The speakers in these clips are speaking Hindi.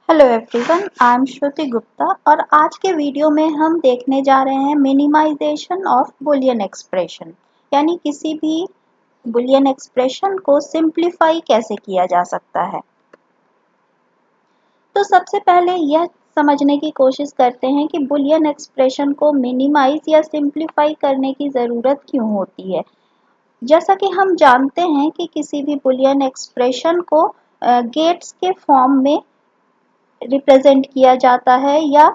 हेलो एवरीवन, आई एम श्रुति गुप्ता और आज के वीडियो में हम देखने जा रहे हैं मिनिमाइजेशन ऑफ बुलियन एक्सप्रेशन, यानी किसी भी बुलियन एक्सप्रेशन को सिंप्लीफाई कैसे किया जा सकता है। तो सबसे पहले यह समझने की कोशिश करते हैं कि बुलियन एक्सप्रेशन को मिनिमाइज या सिंप्लीफाई करने की ज़रूरत क्यों होती है। जैसा कि हम जानते हैं कि किसी भी बुलियन एक्सप्रेशन को गेट्स के फॉर्म में रिप्रेजेंट किया जाता है या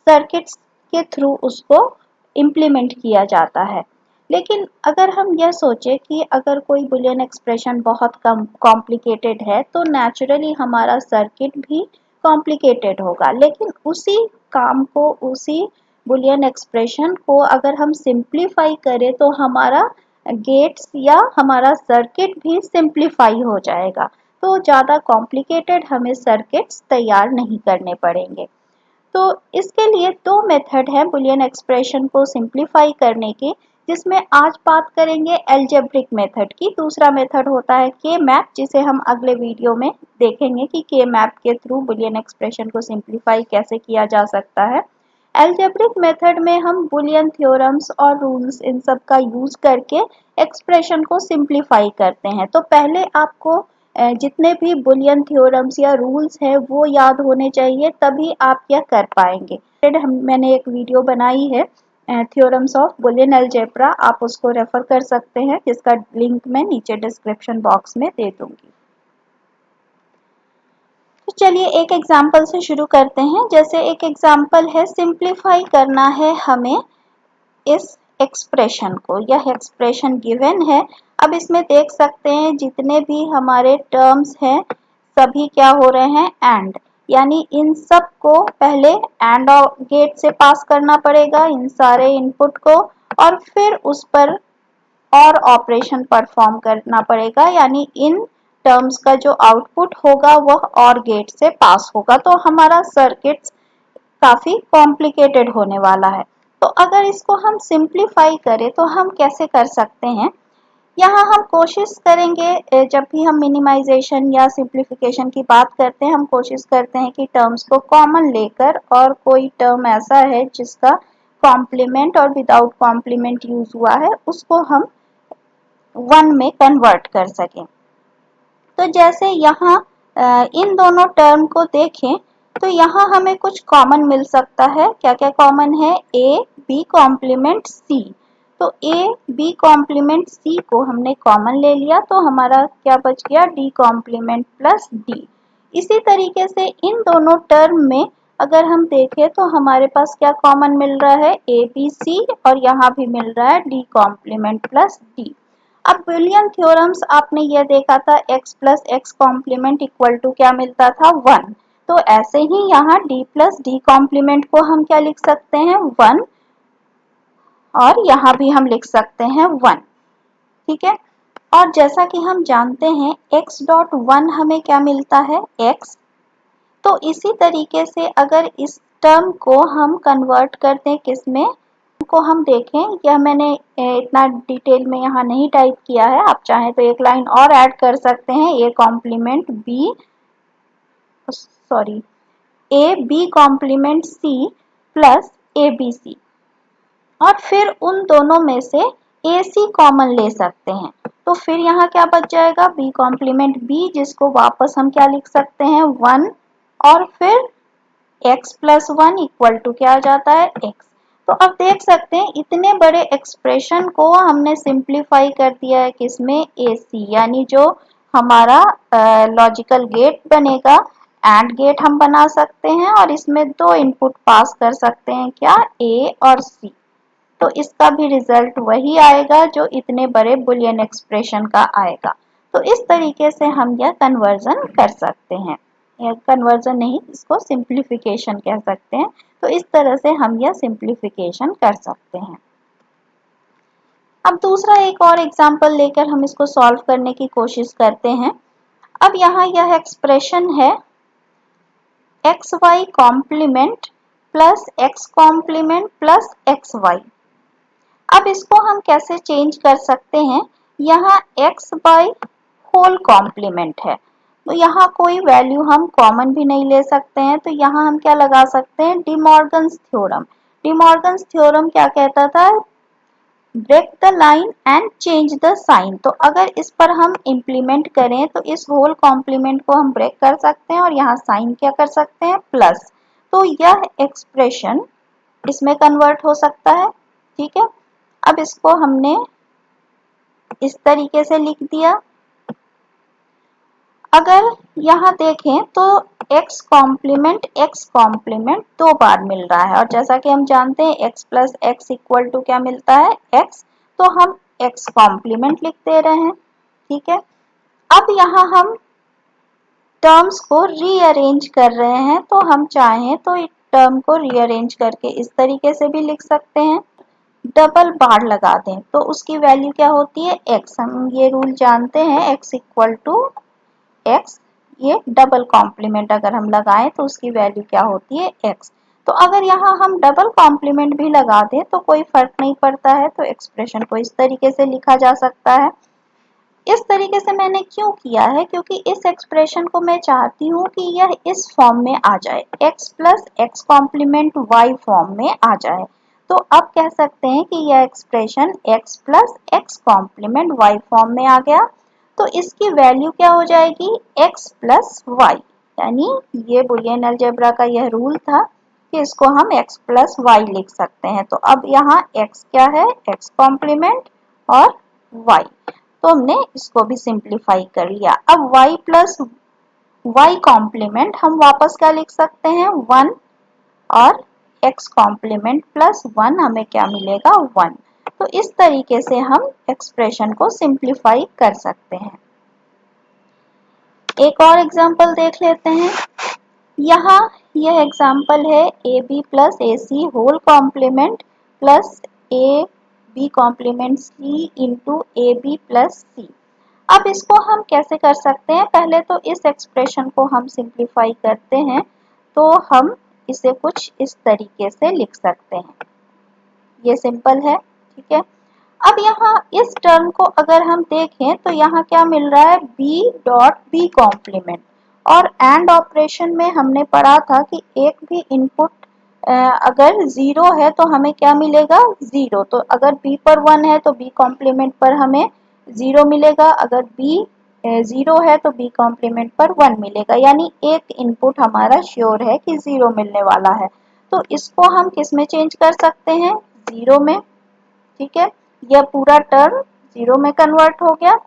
सर्किट्स के थ्रू उसको इम्प्लीमेंट किया जाता है। लेकिन अगर हम यह सोचें कि अगर कोई बुलियन एक्सप्रेशन बहुत कम कॉम्प्लिकेटेड है तो नेचुरली हमारा सर्किट भी कॉम्प्लिकेटेड होगा, लेकिन उसी काम को, उसी बुलियन एक्सप्रेशन को अगर हम सिंप्लीफाई करें तो हमारा गेट्स या हमारा सर्किट भी सिंप्लीफाई हो जाएगा। तो ज़्यादा कॉम्प्लिकेटेड हमें सर्किट्स तैयार नहीं करने पड़ेंगे। तो इसके लिए दो मेथड है बुलियन एक्सप्रेशन को सिंप्लीफाई करने के, जिसमें आज बात करेंगे एल्जेब्रिक मेथड की। दूसरा मेथड होता है के मैप, जिसे हम अगले वीडियो में देखेंगे कि के मैप के थ्रू बुलियन एक्सप्रेशन को सिंप्लीफाई कैसे किया जा सकता है। एल्जेब्रिक मेथड में हम बुलियन थ्योरम्स और रूल्स इन सब का यूज करके एक्सप्रेशन को सिंप्लीफाई करते हैं। तो पहले आपको जितने भी बुलियन थ्योरम्स या रूल्स हैं वो याद होने चाहिए, तभी आप यह कर पाएंगे। मैंने एक वीडियो बनाई है थ्योरम्स ऑफ बुलियन अलजेब्रा, आप उसको रेफर कर सकते हैं, जिसका लिंक मैं नीचे डिस्क्रिप्शन बॉक्स में दे दूंगी। तो चलिए एक एग्जाम्पल से शुरू करते हैं। जैसे एक एग्जाम्पल है, सिंप्लीफाई करना है हमें इस एक्सप्रेशन को। यह एक्सप्रेशन गिवन है। अब इसमें देख सकते हैं जितने भी हमारे टर्म्स हैं सभी क्या हो रहे हैं, एंड, यानी इन सब को पहले एंड गेट से पास करना पड़ेगा, इन सारे इनपुट को, और फिर उस पर और ऑपरेशन परफॉर्म करना पड़ेगा, यानी इन टर्म्स का जो आउटपुट होगा वह और गेट से पास होगा। तो हमारा सर्किट काफी कॉम्प्लिकेटेड होने वाला है। तो अगर इसको हम सिंप्लीफाई करें तो हम कैसे कर सकते हैं, यहाँ हम कोशिश करेंगे, जब भी हम मिनिमाइजेशन या सिंप्लीफिकेशन की बात करते हैं हम कोशिश करते हैं कि टर्म्स को कॉमन लेकर, और कोई टर्म ऐसा है जिसका कॉम्प्लीमेंट और विदाउट कॉम्प्लीमेंट यूज हुआ है उसको हम वन में कन्वर्ट कर सकें। तो जैसे यहाँ इन दोनों टर्म को देखें तो यहाँ हमें कुछ कॉमन मिल सकता है। क्या क्या कॉमन है, ए बी कॉम्प्लीमेंट सी। तो ए बी कॉम्प्लीमेंट सी को हमने कॉमन ले लिया तो हमारा क्या बच गया, डी कॉम्प्लीमेंट प्लस डी। इसी तरीके से इन दोनों टर्म में अगर हम देखें तो हमारे पास क्या कॉमन मिल रहा है, ए बी सी, और यहाँ भी मिल रहा है डी कॉम्प्लीमेंट प्लस डी। अब बुलियन थ्योरम्स आपने यह देखा था, x plus X complement equal to क्या मिलता था, 1। तो ऐसे ही यहाँ d प्लस डी कॉम्प्लीमेंट को हम क्या लिख सकते हैं, 1, और यहाँ भी हम लिख सकते हैं 1। ठीक है। और जैसा कि हम जानते हैं x डॉट 1 हमें क्या मिलता है, x। तो इसी तरीके से अगर इस टर्म को हम कन्वर्ट कर दें किसमें, को हम देखें, यह मैंने इतना डिटेल में यहाँ नहीं टाइप किया है, आप चाहें तो एक लाइन और ऐड कर सकते हैं, A complement B, sorry, A B complement C plus A B C, और फिर उन दोनों में से ए सी कॉमन ले सकते हैं। तो फिर यहाँ क्या बच जाएगा, बी कॉम्प्लीमेंट बी, जिसको वापस हम क्या लिख सकते हैं, 1, और फिर x प्लस 1 इक्वल टू क्या आ जाता है, x। तो अब देख सकते हैं इतने बड़े एक्सप्रेशन को हमने सिंप्लीफाई कर दिया है किसमें, AC, यानी जो हमारा लॉजिकल गेट बनेगा, एंड गेट हम बना सकते हैं, और इसमें दो इनपुट पास कर सकते हैं, क्या, A और C। तो इसका भी रिजल्ट वही आएगा जो इतने बड़े बुलियन एक्सप्रेशन का आएगा। तो इस तरीके से हम यह कन्वर्जन कर सकते हैं, या कन्वर्जन नहीं, इसको सिंप्लीफिकेशन कह सकते हैं। तो इस तरह से हम यह सिंप्लीफिकेशन कर सकते हैं। अब दूसरा एक और एग्जांपल लेकर हम इसको सॉल्व करने की कोशिश करते हैं। अब यहाँ यह एक्सप्रेशन है X Y complement plus X complement plus X Y. अब इसको हम कैसे चेंज कर सकते हैं, यहाँ x बाई होल कॉम्प्लीमेंट है, तो यहाँ कोई वैल्यू हम कॉमन भी नहीं ले सकते हैं, तो यहाँ हम क्या लगा सकते हैं, डिमॉर्गन्स थ्योरम। डिमॉर्गन्स थ्योरम क्या कहता था, break the line and change the sign. तो अगर इस पर हम इम्प्लीमेंट करें तो इस होल कॉम्प्लीमेंट को हम ब्रेक कर सकते हैं और यहाँ साइन क्या कर सकते हैं, प्लस। तो यह एक्सप्रेशन इसमें कन्वर्ट हो सकता है। ठीक है, अब इसको हमने इस तरीके से लिख दिया। अगर यहाँ देखें तो x कॉम्प्लीमेंट दो बार मिल रहा है, और जैसा कि हम जानते हैं x plus X equal to क्या मिलता है, x। तो हम x कॉम्प्लीमेंट लिख दे रहे हैं। ठीक है, अब यहाँ हम टर्म्स को रीअरेंज कर रहे हैं, तो हम चाहें तो इस टर्म को रीअरेंज करके इस तरीके से भी लिख सकते हैं, डबल बार लगा दें तो उसकी वैल्यू क्या होती है, x। हम ये रूल जानते हैं, x इक्वल टू x, ये डबल कॉम्प्लीमेंट अगर हम लगाएं तो उसकी वैल्यू क्या होती है, x। तो अगर यहाँ हम डबल कॉम्प्लीमेंट भी लगा दें तो कोई फर्क नहीं पड़ता है, तो एक्सप्रेशन को इस तरीके से लिखा जा सकता है। इस तरीके से मैंने क्यों किया है, क्योंकि इस एक्सप्रेशन को मैं चाहती हूँ कि यह इस फॉर्म में आ जाए, x plus X complement y form में आ जाए। तो अब कह सकते हैं कि यह expression x plus X complement y form में आ गया। तो इसकी वैल्यू क्या हो जाएगी, x प्लस वाई, यानी ये बुलियन अलजेब्रा का यह रूल था कि इसको हम x प्लस वाई लिख सकते हैं। तो अब यहाँ x क्या है, x कॉम्प्लीमेंट और y, तो हमने इसको भी सिंप्लीफाई कर लिया। अब y प्लस वाई कॉम्प्लीमेंट हम वापस क्या लिख सकते हैं, 1, और x कॉम्प्लीमेंट प्लस 1 हमें क्या मिलेगा, 1। तो इस तरीके से हम एक्सप्रेशन को सिंप्लीफाई कर सकते हैं। एक और एग्जांपल देख लेते हैं। यहाँ यह एग्जांपल है A B plus A C whole complement plus A B complement C into A B plus C. अब इसको हम कैसे कर सकते हैं, पहले तो इस एक्सप्रेशन को हम सिंप्लीफाई करते हैं, तो हम इसे कुछ इस तरीके से लिख सकते हैं। ये सिंपल है। ठीक है, अब यहाँ इस टर्म को अगर हम देखें तो यहाँ क्या मिल रहा है, b डॉट बी कॉम्प्लीमेंट, और एंड ऑपरेशन में हमने पढ़ा था कि एक भी इनपुट अगर 0 है तो हमें क्या मिलेगा, 0। तो अगर b पर 1 है तो b कॉम्प्लीमेंट पर हमें 0 मिलेगा, अगर b 0 है तो b कॉम्प्लीमेंट पर 1 मिलेगा, यानी एक इनपुट हमारा श्योर है कि 0 मिलने वाला है। तो इसको हम किस में चेंज कर सकते हैं, 0 में। ठीक है, यह पूरा टर्म 0 में कन्वर्ट हो गया।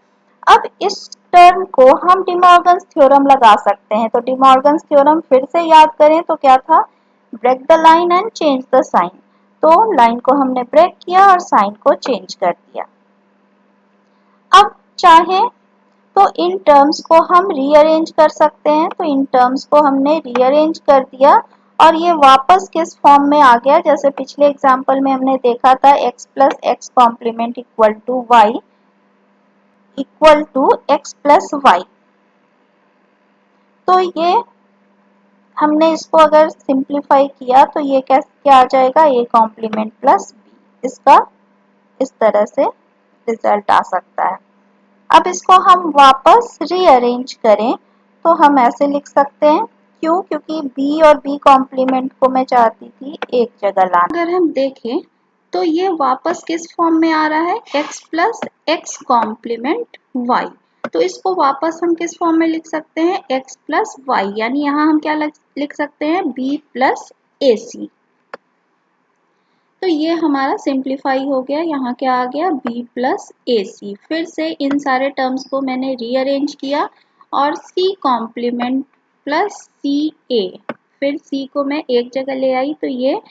अब इस टर्म को हम डिमॉर्गन्स थ्योरम लगा सकते हैं। तो डिमॉर्गन्स थ्योरम फिर से याद करें तो क्या था, break the line and change the sign. तो लाइन को हमने ब्रेक किया और साइन को चेंज कर दिया। अब चाहे तो इन टर्म्स को हम रीअरेंज कर सकते हैं, तो इन टर्म्स को हमने रीअरेंज कर दिया और ये वापस किस फॉर्म में आ गया, जैसे पिछले एग्जांपल में हमने देखा था x plus X complement equal to Y equal to X plus Y. तो ये हमने इसको अगर सिंप्लीफाई किया तो ये क्या आ जाएगा, a कॉम्प्लीमेंट प्लस b, इसका इस तरह से रिजल्ट आ सकता है। अब इसको हम वापस रीअरेंज करें तो हम ऐसे लिख सकते हैं, क्यों, क्योंकि b और b कॉम्प्लीमेंट को मैं चाहती थी एक जगह लाना। अगर हम देखें तो ये वापस किस फॉर्म में आ रहा है, x plus X complement y। तो इसको वापस हम किस फॉर्म में लिख सकते हैं, x प्लस वाई, यानी यहाँ हम क्या लिख सकते हैं, b प्लस ए सी। तो ये हमारा सिंप्लीफाई हो गया, यहाँ क्या आ गया, b प्लस ए सी। फिर से इन सारे टर्म्स को मैंने रीअरेंज किया और c कॉम्प्लीमेंट प्लस सी ए, फिर c को मैं एक जगह ले आई तो ये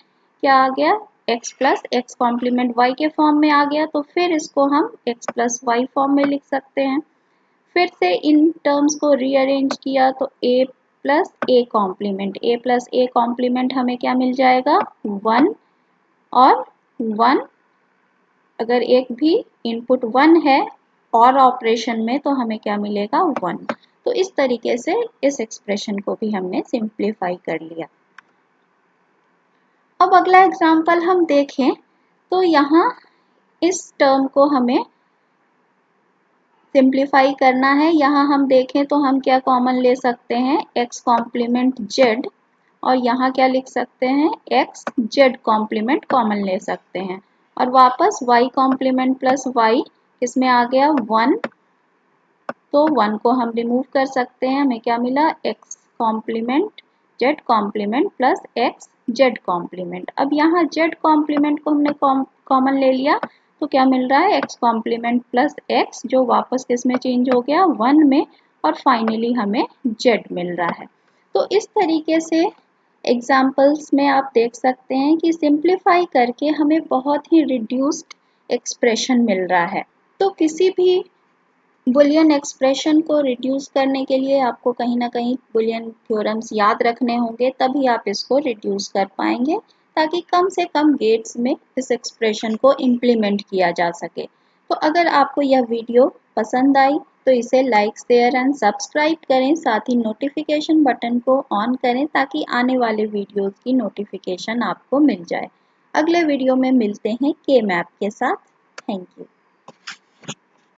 क्या आ गया, x plus X complement y के फॉर्म में आ गया। तो फिर इसको हम x प्लस वाई फॉर्म में लिख सकते हैं। फिर से इन टर्म्स को रीअरेंज किया तो a प्लस ए कॉम्प्लीमेंट हमें क्या मिल जाएगा, 1, और 1, अगर एक भी इनपुट 1 है और ऑपरेशन में तो हमें क्या मिलेगा, 1। तो इस तरीके से इस एक्सप्रेशन को भी हमने सिंप्लीफाई कर लिया। अब अगला एग्जांपल हम देखें तो यहाँ इस टर्म को हमें सिंप्लीफाई करना है। यहाँ हम देखें तो हम क्या कॉमन ले सकते हैं, x कॉम्प्लीमेंट z, और यहाँ क्या लिख सकते हैं, x z कॉम्प्लीमेंट कॉमन ले सकते हैं। और वापस y कॉम्प्लीमेंट प्लस y किसमें आ गया, 1, तो 1 को हम रिमूव कर सकते हैं, हमें क्या मिला, x complement z complement plus x z complement. अब यहाँ z कॉम्प्लीमेंट को हमने कॉमन ले लिया तो क्या मिल रहा है, x कॉम्प्लीमेंट प्लस x जो वापस किस में चेंज हो गया, 1 में, और फाइनली हमें z मिल रहा है। तो इस तरीके से एग्जाम्पल्स में आप देख सकते हैं कि सिंप्लीफाई करके हमें बहुत ही रिड्यूस्ड एक्सप्रेशन मिल रहा है। तो किसी भी बुलियन एक्सप्रेशन को रिड्यूस करने के लिए आपको कहीं ना कहीं बुलियन थ्योरम्स याद रखने होंगे, तभी आप इसको रिड्यूस कर पाएंगे, ताकि कम से कम गेट्स में इस एक्सप्रेशन को इम्प्लीमेंट किया जा सके। तो अगर आपको यह वीडियो पसंद आई तो इसे लाइक, शेयर एंड सब्सक्राइब करें, साथ ही नोटिफिकेशन बटन को ऑन करें ताकि आने वाले वीडियोस की नोटिफिकेशन आपको मिल जाए। अगले वीडियो में मिलते हैं के मैप के साथ। Thank you.